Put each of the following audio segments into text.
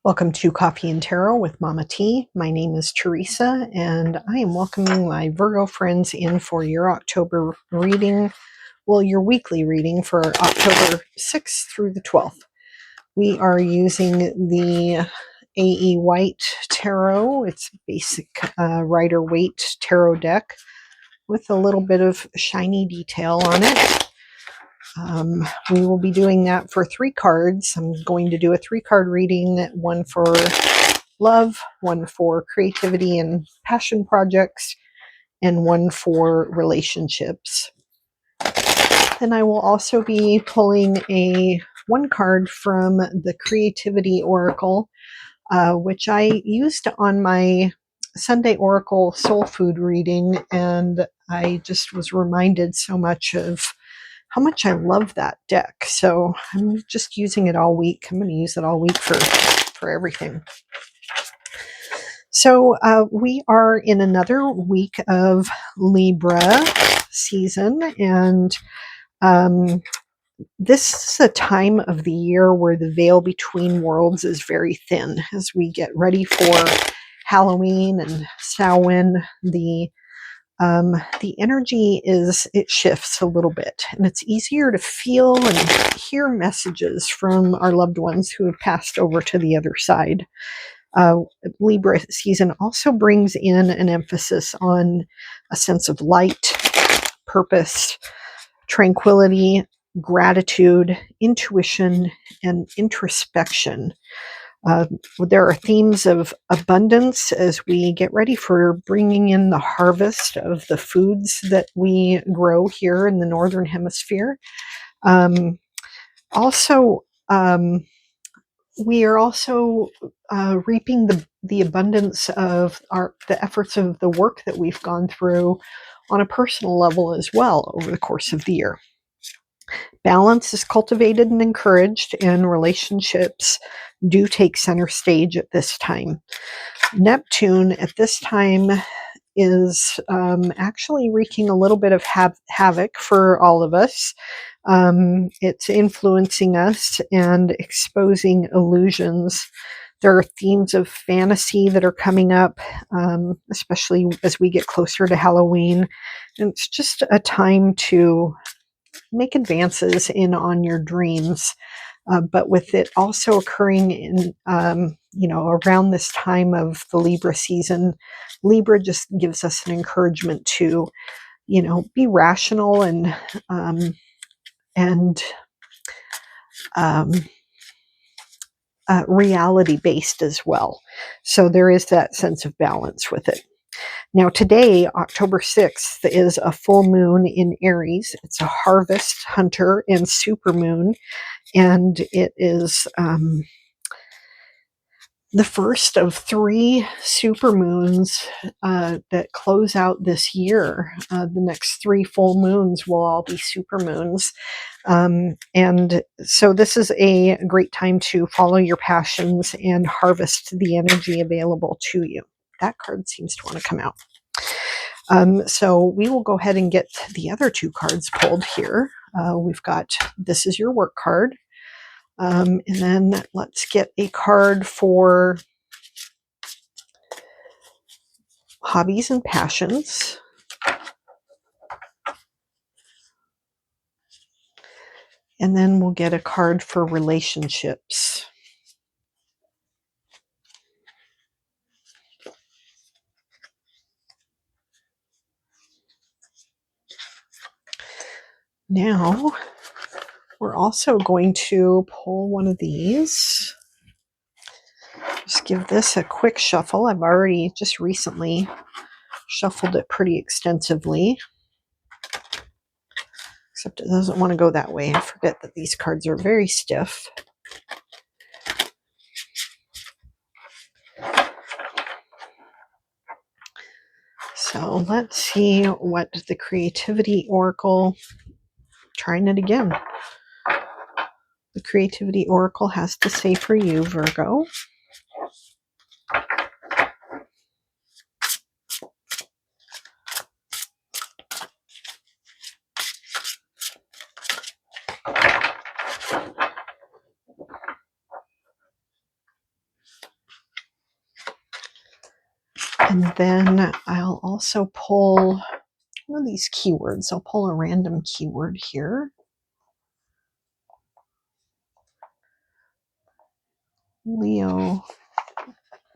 Welcome to Coffee and Tarot with Mama T. My name is Teresa, and I am welcoming my Virgo friends in for your October reading. Well, your weekly reading for October 6th through the 12th. We are using the A.E. White Tarot. It's basic Rider-Waite tarot deck with a little bit of shiny detail on it. We will be doing that for 3 cards. I'm going to do a 3-card reading, one for love, one for creativity and passion projects, and one for relationships. Then I will also be pulling one card from the Creativity Oracle, which I used on my Sunday Oracle Soul Food reading, and I just was reminded so much of how much I love that deck. So I'm just using it all week. I'm going to use it all week for everything. So we are in another week of Libra season, and this is a time of the year where the veil between worlds is very thin as we get ready for Halloween and Samhain. The energy it shifts a little bit, and it's easier to feel and hear messages from our loved ones who have passed over to the other side. Libra season also brings in an emphasis on a sense of light, purpose, tranquility, gratitude, intuition, and introspection. There are themes of abundance as we get ready for bringing in the harvest of the foods that we grow here in the Northern Hemisphere. Also, we are also reaping the abundance of the efforts of the work that we've gone through on a personal level as well over the course of the year. Balance is cultivated and encouraged, and relationships do take center stage at this time. Neptune at this time is actually wreaking a little bit of havoc for all of us. It's influencing us and exposing illusions. There are themes of fantasy that are coming up, especially as we get closer to Halloween. And it's just a time to make advances on your dreams. But with it also occurring in, around this time of the Libra season, Libra just gives us an encouragement to, be rational and reality based as well. So there is that sense of balance with it. Now, today, October 6th, is a full moon in Aries. It's a harvest, hunter, and super moon. And it is the first of 3 super moons that close out this year. The next 3 full moons will all be super moons. And so this is a great time to follow your passions and harvest the energy available to you. That card seems to want to come out. So we will go ahead and get the other 2 cards pulled here. We've got This Is Your Work card. And then let's get a card for hobbies and passions. And then we'll get a card for relationships. Now, we're also going to pull one of these. Just give this a quick shuffle. I've already just recently shuffled it pretty extensively. Except it doesn't want to go that way. I forget that these cards are very stiff. So let's see what the Creativity Oracle, trying it again. The Creativity Oracle has to say for you, Virgo. And then I'll also pull one of these keywords. I'll pull a random keyword here. Leo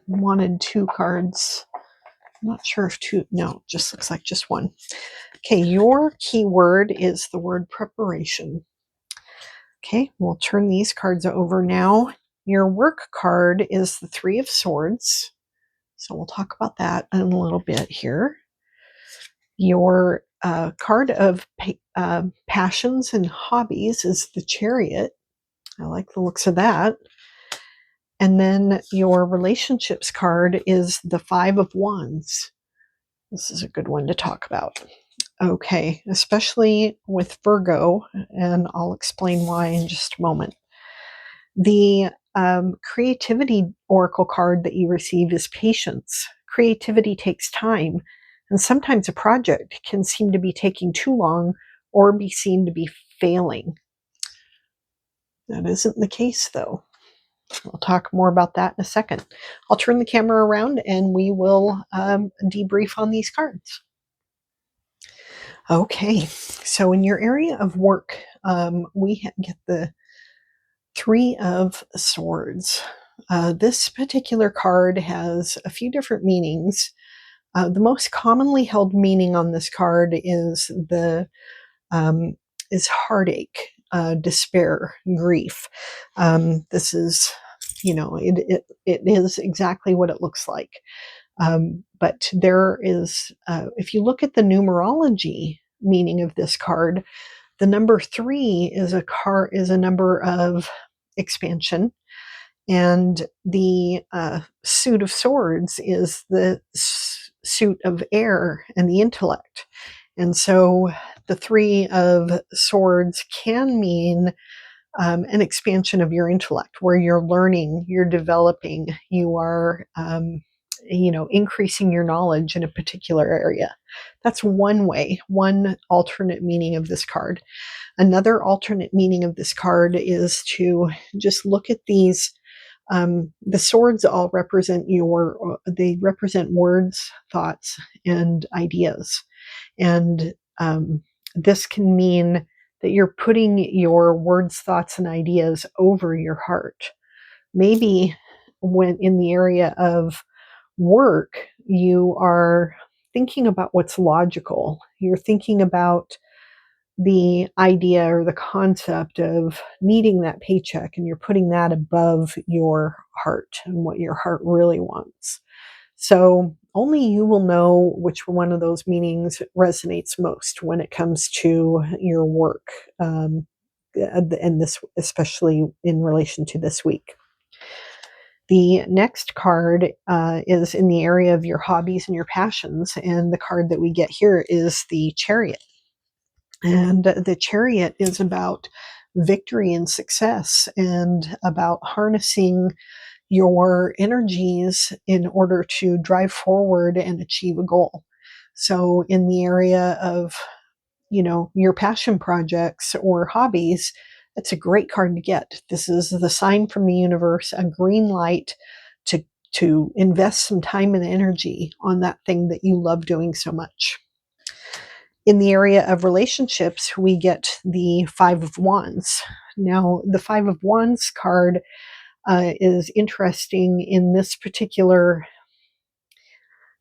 wanted 2 cards. I'm not sure if 2, no, just looks like just 1. Okay, your keyword is the word preparation. Okay, we'll turn these cards over now. Your work card is the 3 of Swords. So we'll talk about that in a little bit here. Your card of passions and hobbies is the Chariot. I like the looks of that. And then your relationships card is the 5 of Wands. This is a good one to talk about. Okay, especially with Virgo, and I'll explain why in just a moment. The creativity oracle card that you receive is patience. Creativity takes time, and sometimes a project can seem to be taking too long or be seen to be failing. That isn't the case, though. We'll talk more about that in a second. I'll turn the camera around and we will debrief on these cards. Okay, so in your area of work, we get the 3 of Swords. This particular card has a few different meanings. The most commonly held meaning on this card is is heartache, despair, grief. This is, it is exactly what it looks like. But there is, if you look at the numerology meaning of this card, the number 3 is a number of expansion, and the suit of swords is the suit of air and the intellect. And so the 3 of swords can mean an expansion of your intellect, where you're learning, you're developing, you are increasing your knowledge in a particular area. That's one way, one alternate meaning of this card. Another alternate meaning of this card is to just look at these. The swords all represent they represent words, thoughts, and ideas. And this can mean that you're putting your words, thoughts, and ideas over your heart. Maybe when in the area of work, you are thinking about what's logical. You're thinking about the idea or the concept of needing that paycheck, and you're putting that above your heart and what your heart really wants. So only you will know which one of those meanings resonates most when it comes to your work, and this, especially in relation to this week. The next card is in the area of your hobbies and your passions, and the card that we get here is the Chariot. And the Chariot is about victory and success, and about harnessing your energies in order to drive forward and achieve a goal. So in the area of, your passion projects or hobbies, it's a great card to get. This is the sign from the universe, a green light to invest some time and energy on that thing that you love doing so much. In the area of relationships, we get the 5 of Wands. Now, the 5 of Wands card is interesting in this particular,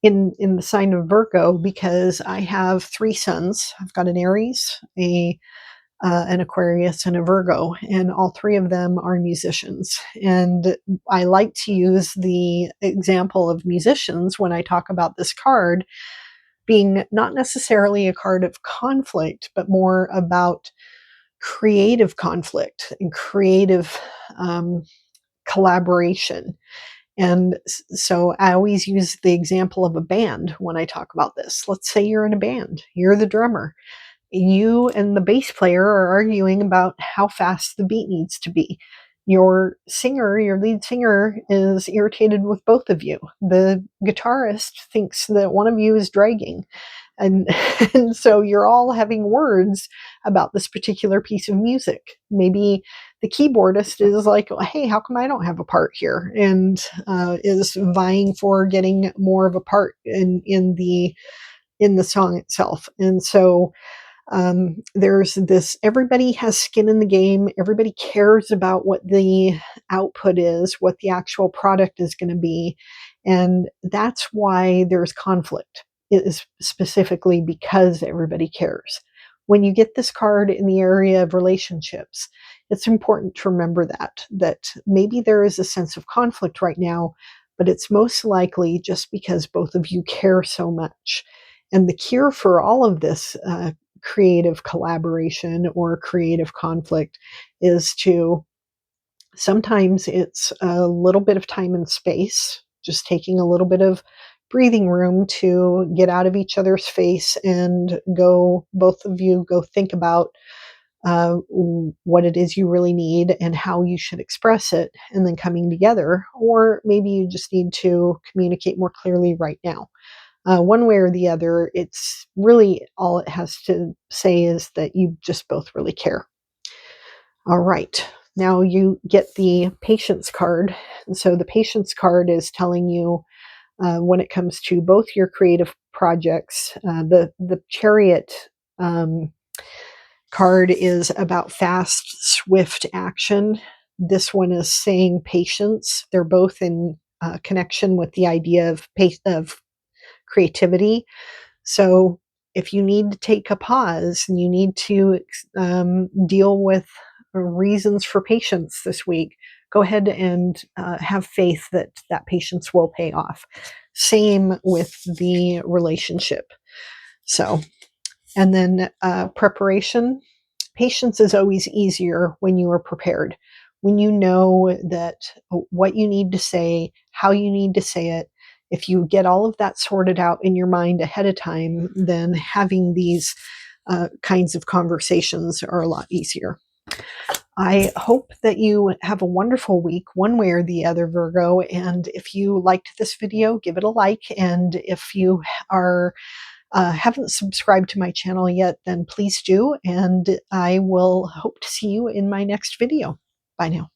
in the sign of Virgo, because I have 3 suns. I've got an Aries, an Aquarius, and a Virgo, and all 3 of them are musicians. And I like to use the example of musicians when I talk about this card being not necessarily a card of conflict, but more about creative conflict and creative collaboration. And so I always use the example of a band when I talk about this. Let's say you're in a band, you're the drummer. You and the bass player are arguing about how fast the beat needs to be. Your lead singer, is irritated with both of you. The guitarist thinks that one of you is dragging. And, and so you're all having words about this particular piece of music. Maybe the keyboardist is like, hey, how come I don't have a part here? And is vying for getting more of a part in the song itself. And so there's this, everybody has skin in the game. Everybody cares about what the output is, what the actual product is going to be. And that's why there's conflict. It is specifically because everybody cares. When you get this card in the area of relationships, it's important to remember that maybe there is a sense of conflict right now, but it's most likely just because both of you care so much. And the cure for all of this creative collaboration or creative conflict is to, sometimes it's a little bit of time and space, just taking a little bit of breathing room to get out of each other's face and go, both of you go think about what it is you really need and how you should express it, and then coming together. Or maybe you just need to communicate more clearly right now. One way or the other, it's really all it has to say is that you just both really care. All right. Now you get the patience card. And so the patience card is telling you when it comes to both your creative projects, the chariot card is about fast, swift action. This one is saying patience. They're both in connection with the idea of creativity. So if you need to take a pause and you need to deal with reasons for patience this week, go ahead and have faith that that patience will pay off. Same with the relationship. So, and then preparation. Patience is always easier when you are prepared, when you know that what you need to say, how you need to say it. If you get all of that sorted out in your mind ahead of time, then having these kinds of conversations are a lot easier. I hope that you have a wonderful week, one way or the other, Virgo. And if you liked this video, give it a like. And if you are haven't subscribed to my channel yet, then please do. And I will hope to see you in my next video. Bye now.